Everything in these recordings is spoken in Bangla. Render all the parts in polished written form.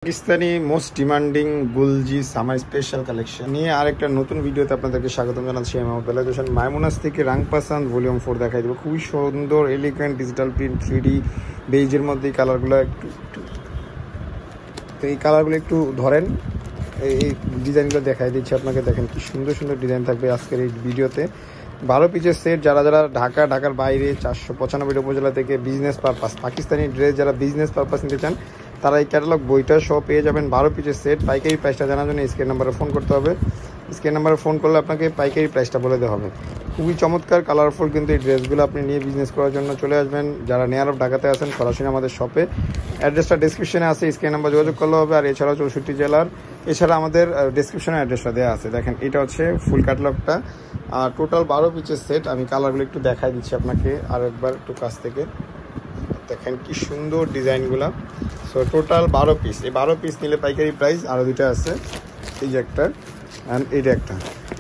পাকিস্তানি মোস্ট ডিমান্ডিং গুলজি সামার স্পেশাল কালেকশন নিয়ে আরেকটা নতুন ভিডিওতে আপনাদেরকে স্বাগতম জানাচ্ছি। আমি বেলাল হোসেন মাইমুনাস থেকে রাংপাসান ভলিউম 4 দেখাই দেবো। খুবই সুন্দর এলিগেন্ট ডিজিটাল প্রিন্ট 3D বেজের মধ্যে এই কালারগুলো একটু ধরেন, এই ডিজাইনগুলো দেখাই দিচ্ছি আপনাকে। দেখেন কি সুন্দর সুন্দর ডিজাইন থাকবে আজকের এই ভিডিওতে। 12 পিসের সেট। যারা ঢাকার বাইরে 495 উপজেলা থেকে বিজনেস পারপাস পাকিস্তানি ড্রেস যারা বিজনেস পারপাস নিতে চান তারা এই ক্যাটালগ বইটা সহ পেয়ে যাবেন। 12 পিসের সেট। পাইকারি প্রাইসটা জানার জন্য স্ক্রিন নাম্বারে ফোন করতে হবে। স্ক্রিন নাম্বারে ফোন করলে আপনাকে পাইকারি প্রাইসটা বলে দেওয়া হবে। খুবই চমৎকার কালারফুল কিন্তু এই ড্রেসগুলো আপনি নিয়ে বিজনেস করার জন্য চলে আসবেন। যারা নিয়ার অফ ঢাকাতে আছেন সরাসরি আমাদের শপে, অ্যাড্রেসটা ডিসক্রিপশনে আছে, স্ক্রিন নাম্বার যোগাযোগ করলে হবে। আর এছাড়াও 64 জেলার এছাড়া আমাদের ডিসক্রিপশনে অ্যাড্রেসটা দেওয়া আছে। দেখেন এটা হচ্ছে ফুল ক্যাটালগটা, আর টোটাল 12 পিসের সেট। আমি কালারগুলো একটু দেখাই দিচ্ছি আপনাকে আর একবার একটু কাছ থেকে। দেখেন কি সুন্দর ডিজাইনগুলো। So total 12 piece. এই 12 পিস নিলে পাইকারি প্রাইস আরও দুইটা আছে, এই যে একটা অ্যান্ড এইটা একটা।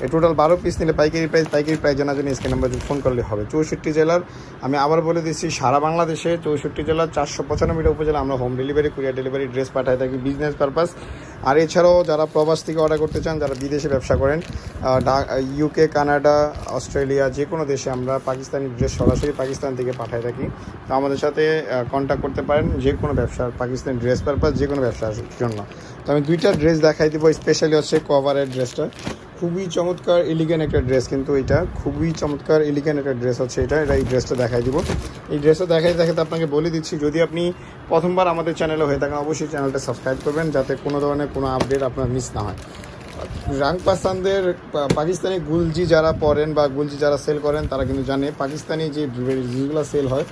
এই টোটাল 12 পিস নিলে পাইকারি প্রাইস জানার জন্য স্ক্রিন নাম্বার ফোন করলে হবে। 64 জেলার, আমি আবার বলে দিচ্ছি, সারা বাংলাদেশে 64 জেলার 495টা উপজেলা আমরা home delivery, courier delivery dress পাঠাই থাকি বিজনেস পারপাস। আর এছাড়াও যারা প্রবাস থেকে অর্ডার করতে চান, যারা বিদেশে ব্যবসা করেন, ইউকে, কানাডা, অস্ট্রেলিয়া, যে কোনো দেশে আমরা পাকিস্তানি ড্রেস সরাসরি পাকিস্তান থেকে পাঠাই থাকি। তো আমাদের সাথে কন্ট্যাক্ট করতে পারেন যে কোনো ব্যবসার, পাকিস্তানি ড্রেস পারপাস যে কোনো ব্যবসার জন্য। তো আমি দুইটা ড্রেস দেখাই দেবো। স্পেশালি হচ্ছে কভারের ড্রেসটা, খুবই চমৎকার এলিগেন্ট একটা ড্রেস, কিন্তু এটা খুবই চমৎকার এলিগেন্ট একটা ড্রেস হচ্ছে এটা। এই ড্রেসটা দেখাই দিব। এই ড্রেসটা দেখাতে আপনাকে বলে দিচ্ছি, যদি আপনি প্রথমবার আমাদের চ্যানেলে হয়ে থাকেন অবশ্যই চ্যানেলটা সাবস্ক্রাইব করবেন, যাতে কোনো ধরনের কোনো আপডেট আপনার মিস না হয়। রাংপাসানদের পাকিস্তানি গুলজি যারা পরেন বা গুলজি যারা সেল করেন তারা কিন্তু জানে পাকিস্তানি যে ড্রেসগুলো সেল হয়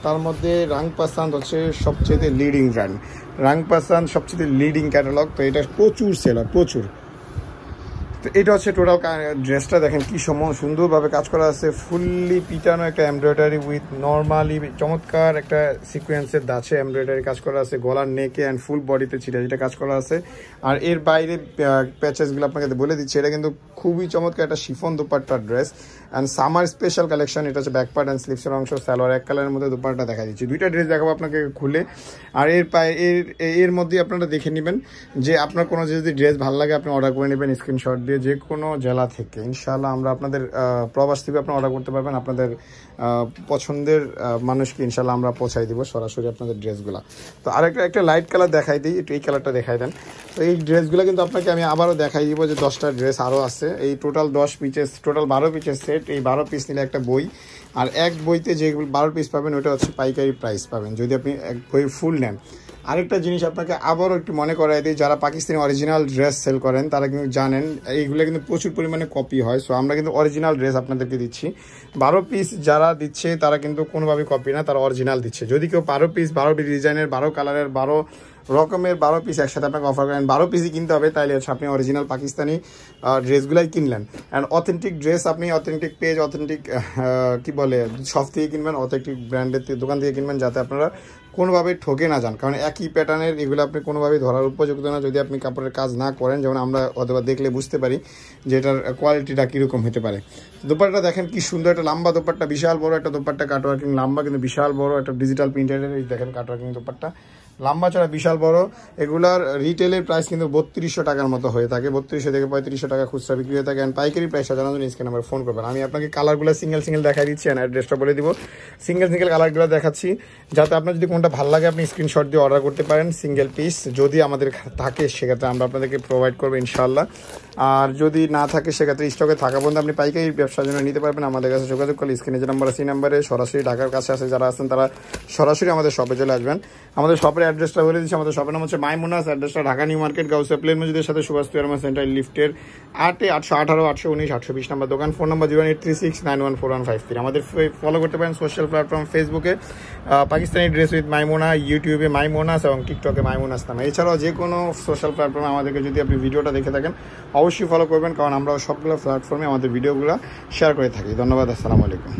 তার মধ্যে রাংপাসান হচ্ছে সবচেয়ে লিডিং ব্র্যান্ড। রাংপাসান সবচেয়ে লিডিং ক্যাটালগ। তো এটা প্রচুর সেল হয়, প্রচুর। তো এটা হচ্ছে টোটাল ড্রেসটা। দেখেন কি সুন্দরভাবে কাজ করা আছে, ফুললি পিটানো একটা এমব্রয়ডারি উইথ নর্মালি চমৎকার একটা সিকোয়েন্সের দাছে এমব্রয়ডারি কাজ করা আছে। গলার নেকে অ্যান্ড ফুল বডিতে চিটা কাজ করা আছে। আর এর বাইরে প্যাচেসগুলো আপনাকে বলে দিচ্ছি, এটা কিন্তু খুবই চমৎকার একটা শিফন দুপাট্টার dress and summer special collection. এটা হচ্ছে ব্যাক পার্ট অ্যান্ড স্লিভসের অংশ, সালোয়ার এক কালারের মধ্যে দুপাট্টা দেখা দিচ্ছি। দুইটা ড্রেস দেখাবো আপনাকে খুলে। আর এর মধ্যে আপনারা দেখে নেবেন যে আপনার কোনো যদি ড্রেস ভালো লাগে আপনি অর্ডার করে নেবেন স্ক্রিনশট দিয়ে, যে কোনো জেলা থেকে। ইনশাআল্লাহ আমরা আপনাদের প্রবাস থেকে আপনি অর্ডার করতে পারবেন, আপনাদের পছন্দের মানুষকে ইনশাআল্লাহ আমরা পৌঁছাই দিব সরাসরি আপনাদের ড্রেসগুলো। তো একটা লাইট কালার দেখাই দিই, একটু এই কালারটা দেখাই দেন। তো এই ড্রেসগুলো কিন্তু আপনাকে আমি আবারও দেখাই দিব যে 10টা ড্রেস আরও আছে। এই টোটাল 12 পিসের সেট। এই 12 পিস নিলে একটা বই, আর এক বইতে যে 12 পিস পাবেন ওটা হচ্ছে পাইকারি প্রাইস পাবেন যদি আপনি এক বই ফুল নেন। আরেকটা জিনিস আপনাকে আবারও একটু মনে করাই দিই, যারা পাকিস্তানি অরিজিনাল ড্রেস সেল করেন তারা কিন্তু জানেন এইগুলো কিন্তু প্রচুর পরিমাণে কপি হয়। সো আমরা কিন্তু অরিজিনাল ড্রেস আপনাদেরকে দিচ্ছি। 12 পিস যারা দিচ্ছে তারা কিন্তু কোনোভাবে কপি না, তারা অরিজিনাল দিচ্ছে। যদি কেউ 12 পিস 12 ডিজাইনের 12 কালারের 12 রকমের 12 পিস একসাথে আপনাকে অফার করেন, 12 পিসই কিনতে হবে, তাইলে হচ্ছে আপনি অরিজিনাল পাকিস্তানি ড্রেসগুলাই কিনলেন। অ্যান্ড অথেন্টিক ড্রেস আপনি অথেন্টিক পেজ, অথেন্টিক শপ থেকে কিনবেন, অথেন্টিক ব্র্যান্ডের দোকান থেকে কিনবেন, যাতে আপনারা কোনোভাবে ঠকে না যান। কারণ একই প্যাটার্নের এগুলো আপনি কোনোভাবেই ধরার উপযুক্ত না যদি আপনি কাপড়ের কাজ না করেন। যেমন আমরা অথবা দেখলে বুঝতে পারি যে এটার কোয়ালিটিটা কীরকম হতে পারে। দোপাট্টা দেখেন কি সুন্দর একটা লম্বা দোপাট্টা, বিশাল বড় একটা দোপাট্টা, কাটওয়ার্কিং লম্বা কিন্তু বিশাল বড় একটা ডিজিটাল প্রিন্টের। এই দেখেন কাটওয়ার্কিং দোপাট্টা লম্বা ছাড়া বিশাল বড়। এগুলার রিটেলের প্রাইস কিন্তু 3200 টাকার মতো হয়ে থাকে, 3200 থেকে 3500 টাকা খুচরা বিক্রি হয়ে থাকে। অ্যান্ড পাইকারি প্রাইসটা জানার জন্য স্ক্রিন নাম্বার ফোন করবেন। আমি আপনাকে কালারগুলো সিঙ্গেল দেখাই দিচ্ছি অ্যান্ড অ্যাড্রেসটা বলে দিব। সিঙ্গেল কালারগুলো দেখাচ্ছি, যাতে আপনার যদি কোনটা ভালো লাগে আপনি স্ক্রিনশট দিয়ে অর্ডার করতে পারেন। সিঙ্গেল পিস যদি আমাদের থাকে সেক্ষেত্রে আমরা আপনাদেরকে প্রোভাইড করবো ইনশাআল্লাহ। আর যদি না থাকে সেক্ষেত্রে স্টকে থাকা পর্যন্ত আপনি পাইকারি ব্যবসার জন্য নিতে পারবেন। আমাদের কাছে যোগাযোগ করলে স্ক্রিনে যে নাম্বার আছে সেই নাম্বারে সরাসরি ঢাকার কাছে আসে যারা আছেন তারা সরাসরি আমাদের শপে চলে আসবেন। আমাদের শপের অ্যাড্রেসটা বলে দিচ্ছি। আমাদের শপের নাম হচ্ছে মাইমুনাস। অ্যাড্রেসটা ঢাকা নিউ মার্কেট, গাউসিয়া প্লেন মসজিদের সাথে সুভাষ তুয়ারমা সেন্টার লিফটের 8-818 819 820 নাম্বার দোকান। Phone number 08369145153। আমাদের ফলো করতে পারেন সোশ্যাল প্ল্যাটফর্ম ফেসবুকে পাকিস্তানি ড্রেস উইথ মাইমুনা, ইউটিউবে মাইমুনাস এবং টিকটকে মাইমুনাস নামে। এছাড়াও যে কোনো সোশ্যাল প্ল্যাটফর্মে আমাদেরকে যদি আপনি ভিডিওটা দেখে থাকেন অবশ্যই ফলো করবেন, কারণ আমরা সবগুলো প্ল্যাটফর্মে আমাদের ভিডিওগুলো শেয়ার করে থাকি। ধন্যবাদ, আসসালামু আলাইকুম।